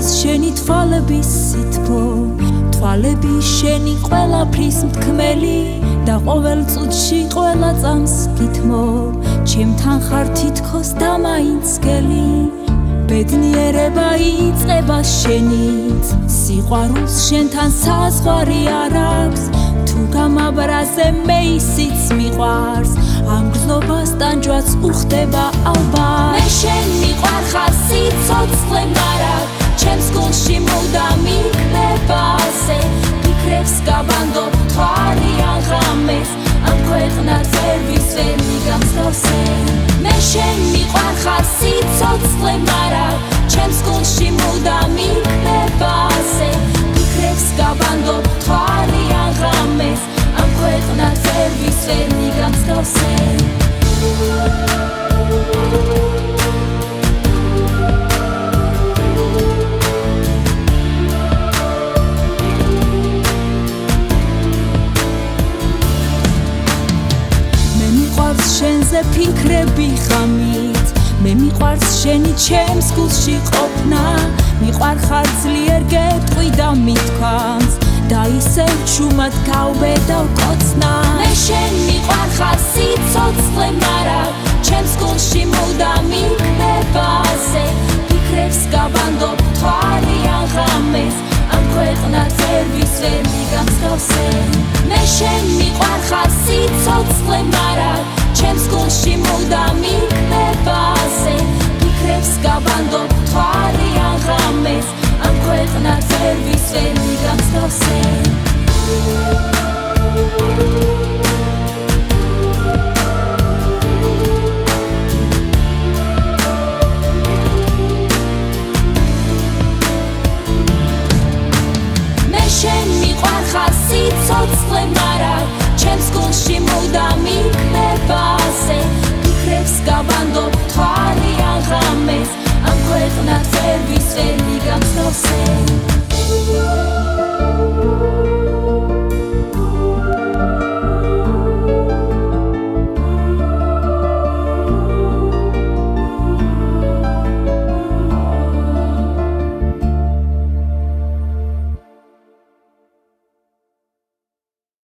არის შენი თვალების სითბო, თვალები შენი ყველაფრის მთქმელი და ყოველ წუთში ყველა წამს გითმობ, ჩემთან ხარ თითქოს და მაინც გელი. ბედნიერება იწყება შენით, სიყვარულს შენთან საზღვარი არ აქვს, თუ გამაბრაზე მე ისიც მიყვარს, ამ გზნობას ტანჯვაც უხდება ალბათ. მე შენ მიყვარ ხარ სიცოცხლე, მაგრამ ჩემს გულში მუდამ იქნება ასე, ფიქრებს გავანდობ თვალი ან ღამეს, ამ ქვეყნად წერვის ვერ მიგამსგავსე. მე შენ მიყვარ ხარ სიცოცხლე, მაგრამ ჩემს გულში მუდამ იქნება ასე, ფიქრებს გავანდობ თვალი ან ღამეს, ამ ქვეყნად წერვის ვერ მიგამსგავსე. შენზე ფიქრები ხამით, მე მიყვარს შენი ჩემს გულში ყოფნა, მიყვარ ხარ ძლიერ გეტყვი და მithქვამს და ისევ ჩუმად გავბედავ კოცნა. მე შენ მიყვარ ხარ სიცოცხლე, მაგრამ ჩემს გულში მუდამ იქნება ასე, ფიქრებს გავანდობ თვალი ან ღამეს, ამ ქვეყნად წერვის ვერ მიგამსგავსე. მე შენ მიყვარ ხარ სიცოცხლე, მაგრამ ჩემს გულში მუდამ იქნება ასე, ფიქრებს გავანდობ თვალი ან ღამეს, ამ ქვეყნად წერვის ვერ მიგამსგავსე. მე შენ მიყვარ ხარ სიცოცხლე, მაგრამ ჩემს გულში მუდამ იქნება ასე, ფიქრებს გავანდობ თვალი ან ღამეს, ამ ქვეყნად წერვის ვერ მიგამსგავსე.